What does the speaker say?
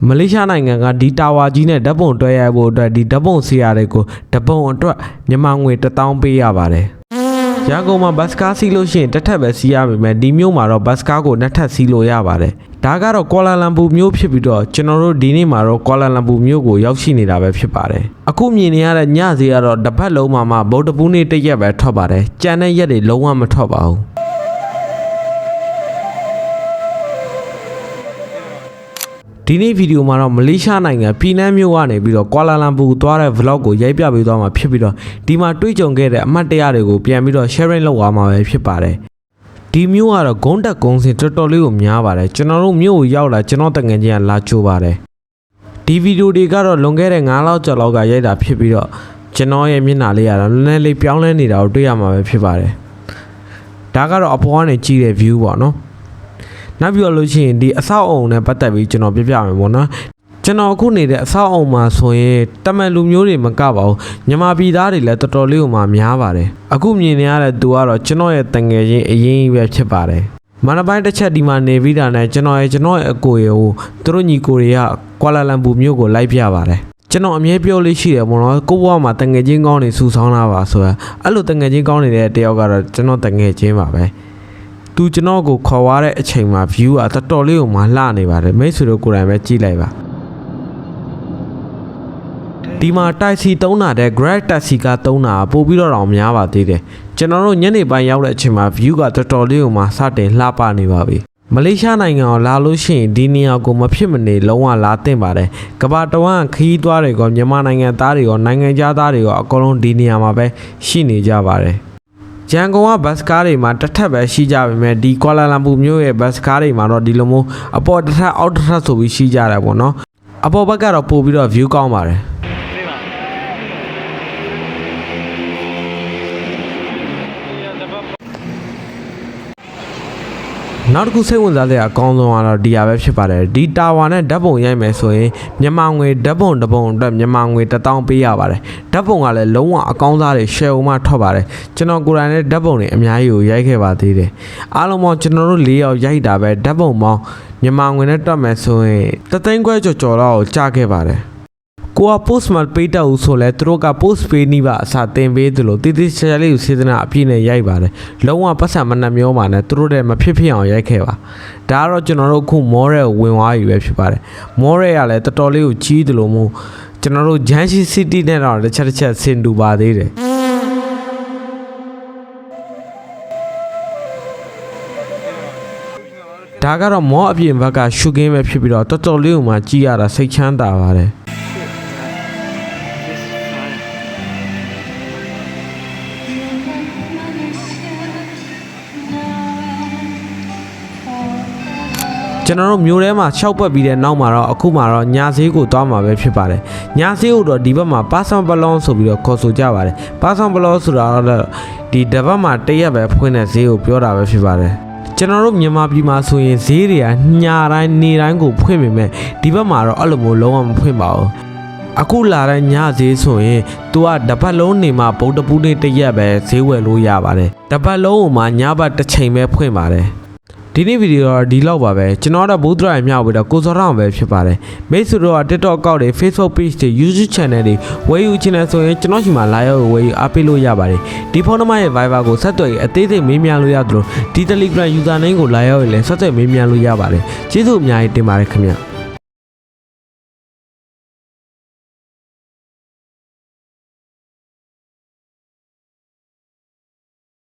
မလေးရှားနိုင်ငံကဒီတာဝါကြီးနဲ့ဓာတ်ပုံတွဲရိုက်ဖို့အတွက်ဒီဓာတ်ပုံဆရာတွေကိုဓာတ်ပုံအတွက်မြန်မာငွေ1000ပေးရပါတယ်။ရန်ကုန်မှာဘတ်စကားစီးလို့ရှိရင်တစ်ထပ်ပဲစီးရပါမယ်။ဒီမြို့မှာတော့ဘတ်စကားကိုနှစ်ထပ်စီးလို့ရပါတယ်။ဒါကတော့ကွာလာလမ်ပူမြို့ဖြစ်ပြီးတော့ကျွန်တော်တို့ဒီနေ့မှာတော့ကွာလာလမ်ပူမြို့ကိုရောက်ရှိနေတာပဲဖြစ်ပါတယ်။အခုမြင်နေရတဲ့ညစီကတော့တစ်ပတ်လုံးမှာဗုဒ္ဓဘူးနေ့တစ်ရက်ပဲထွက်ပါတယ်။ကြံတဲ့ရက်တွေလုံးဝမထွက်ပါဘူး။ဒီနေ့ဗီဒီယိုမှာတော့မလေးရှားနိုင်ငံပြည်နန်းမြို့ကနေပြီးတော့ကွာလာလမ်ပူသွားတဲ့ vlog ကိုရိုက်ပြပေးသွားမှာဖြစ်ပြီးတော့ဒီမှာတွေ့ကြုံခဲ့တဲ့အမှတ်တရတွေကိုပြန်ပြီးတော့ sharing လုပ်သွားမှာပဲဖြစ်ပါတယ်ဒီမြို့ကတော့ဂုံးတက်ဂုံးစင်တော်တော်လေးကိုများပါတယ်ကျွန်တော်တို့မြို့ကိုရောက်လာကျွန်တော်တငယ်ချင်းကလာချိုးပါတယ်ဒီဗီဒီယိုတွေကတော့လွန်ခဲ့တဲ့9လောက်ကျော်လောက်ကရိုက်တာဖြစ်ပြီးတော့ကျွန်တော်ရဲ့မျက်နှာလေးကတော့နည်းနည်းလေးပြောင်းလဲနေတာကိုတွေ့ရမှာပဲဖြစ်ပါတယ်ဒါကတော့အပေါ်ကနေကြည့်တဲ့ view ပေါ့နော်နောက်ပြီးတော့လို့ရှိရင်ဒီအဆောက်အုံနဲ့ပတ်သက်ပြီးကျွန်တော်ပြပြမယ်ပေါ့နော်ကျွန်တော်အခုနေတဲ့အဆောက်အုံမှာဆိုရင်တမန်လူမျိုးတွေမကပါဘူးမြန်မာပြည်သားတွေလည်းတော်တော်လေးကိုမှများပါတယ်အခုမြင်နေရတဲ့သူကတော့ကျွန်တော်ရဲ့တငယ်ချင်းအရင်ပဲဖြစ်ပါတယ်မနက်ပိုင်းတစ်ချက်ဒီမှာနေပြီးတာနဲ့ကျွန်တော်ရဲ့အကိုရေကိုသူတို့ညီကိုတွေကကွာလာလမ်ပူမြို့ကိုလိုက်ပြပါတယ်ကျွန်တော်အမြဲပြောလေးရှိတယ်ပေါ့နော်ကိုဘွားမှာတငယ်ချင်းကောင်းနေစူဆောင်းလာပါဆိုတာအဲ့လိုတငယ်ချင်းကောင်းနေတဲ့တယောက်ကတော့ကျွန်တော်တငယ်ချင်းပါပဲသူကျွန်တော်ကိုခေါ်သွားတဲ့အချိန်မှာ view ကတော်တော်လေးကိုမှလှနေပါတယ်မိတ်ဆွေတို့ကိုယ်တိုင်ပဲကြည့်လိုက်ပါဒီမှာတိုက်စီသုံးတာတဲ့ Grab taxi ကသုံးတာပို့ပြီးတော့များပါသေးတယ်ကျွန်တော်တို့ညနေပိုင်းရောက်တဲ့အချိန်မှာ view ကတော်တော်လေးကိုမှစတင်လှပနေပါပြီမလေးရှားနိုင်ငံကိုလာလို့ရှိရင်ဒီနေရာကိုမဖြစ်မနေလုံးဝလာသင့်ပါတယ်ကမ္ဘာတဝန်းခရီးသွားတွေကမြန်မာနိုင်ငံသားတွေကနိုင်ငံခြားသားတွေကအကုန်လုံးဒီနေရာမှာပဲရှိနေကြပါတယ်ရန်ကုန်ကဘတ်စကားတွေမှာတစ်ထပ်ပဲရှိကြပေမဲ့ဒီကွာလာလမ်ပူမြို့ရဲ့ဘတ်စကားတွေမှာတော့ဒီလိုမျိုးအပေါ်တစ်ထပ်အောက်တစ်ထပ်ဆိုပြီးရှိကြတယ်ပေါ့နော်အပေါ်ဘက်ကတော့ပို့ပြီးတော့ view ကောင်းပါတယ်နောက်တစ်ခုစိတ်ဝင်စားစရာအကောင်းဆုံးကတော့ဒီဟာပဲဖြစ်ပါတယ်ဒီတာဝါနဲ့ဓာတ်ပုံရိုက်မယ်ဆိုရင်မြန်မာငွေဓာတ်ပုံတစ်ပုံအတွက်မြန်မာငွေ1000ပေးရပါတယ်ဓာတ်ပုံကလည်းလုံးဝအကောင်းစားတွေ share ဦးမှထွက်ပါတယ်ကျွန်တော်ကိုယ်တိုင်လည်းဓာတ်ပုံတွေအများကြီးကိုရိုက်ခဲ့ပါသေးတယ်အားလုံးပေါင်းကျွန်တော်တို့4ယောက်ရိုက်တာပဲဓာတ်ပုံပေါင်းမြန်မာငွေနဲ့တွက်မယ်ဆိုရင်3သိန်းခွဲကျော်တော့ကိုကြားခဲ့ပါတယ်ကိုက post မှာပေးတော့ဆိုလဲသူတို့က post ပေးနေပါအစားတင်ပေးသလိုတည်တည်ချာချာလေးကိုစေတနာအပြည့်နဲ့ရိုက်ပါတယ်လုံးဝပတ်စံမနှမျောပါနဲ့သူတို့တဲ့မဖြစ်ဖြစ်အောင်ရိုက်ခဲ့ပါဒါကတော့ကျွန်တော်တို့အခုမော်ရဲကိုဝင်သွားပြီပဲဖြစ်ပါတယ်မော်ရဲကလည်းတော်တော်လေးကိုကြီးသလိုမျိုးကျွန်တော်တို့ဂျန်ရှိစီးတီးနဲ့တော့တစ်ချက်ဆင်တူပါသေးတယ်ဒါကတော့မောအပြင်ဘက်ကရှုခင်းပဲဖြစ်ပြီးတော့တော်တော်လေးကိုမှကြီးရတာစိတ်ချမ်းသာပါတယ်ကျွန်တော်တို့မျိုးထဲမှာရှောက်ပွက်ပြီးတဲ့နောက်မှာတော့အခုမှတော့ညာဈေးကိုသွားမှာပဲဖြစ်ပါတယ်ညာဈေးကိုတော့ဒီဘက်မှာပါဆောင်ပလောင်းဆိုပြီးတော့ခေါ်ဆိုကြပါတယ်ပါဆောင်ပလောင်းဆိုတာတော့ဒီတစ်ဘက်မှာတရက်ပဲဖွင့်တဲ့ဈေးကိုပြောတာပဲဖြစ်ပါတယ်ကျွန်တော်တို့မြန်မာပြည်မှာဆိုရင်ဈေးတွေကညတိုင်းနေတိုင်းကိုဖွင့်ပေမဲ့ဒီဘက်မှာတော့အဲ့လိုမျိုးလုံးဝမဖွင့်ပါဘူးအခုလာတဲ့ညဈေးဆိုရင်သူကတပတ်လုံးနေမှာဗုဒ္ဓဘူးနေ့တစ်ရက်ပဲဈေးဝယ်လို့ရပါတယ်တပတ်လုံးကိုမှညဘက်တစ်ချိန်ပဲဖွင့်ပါတယ်ဒီနေ့ဗီဒီယိုတော့ဒီလောက်ပါပဲကျွန်တော်တို့ဘုဒ္ဓရာမြောက်ပြီးတော့ကိုစောရအောင်ပဲဖြစ်ပါတယ်မိတ်ဆွေတို့က TikTok အကောင့်တွေ Facebook page တွေ YouTube channel တွေဝယ်ယူချင်တယ်ဆိုရင်ကျွန်တော်ရှိမှာလာရောက်ဝယ်ယူအားပေးလို့ရပါတယ်ဒီဖုန်းနံပါတ်ရဲ့ Viber ကိုဆက်သွယ်အသေးစိတ်မေးမြန်းလို့ရသလိုဒီ Telegram username ကိုလာရောက်ရင်လည်းဆက်သွယ်မေးမြန်းလို့ရပါတယ်ကျေးဇူးအများကြီးတင်ပါတယ်ခင်ဗျ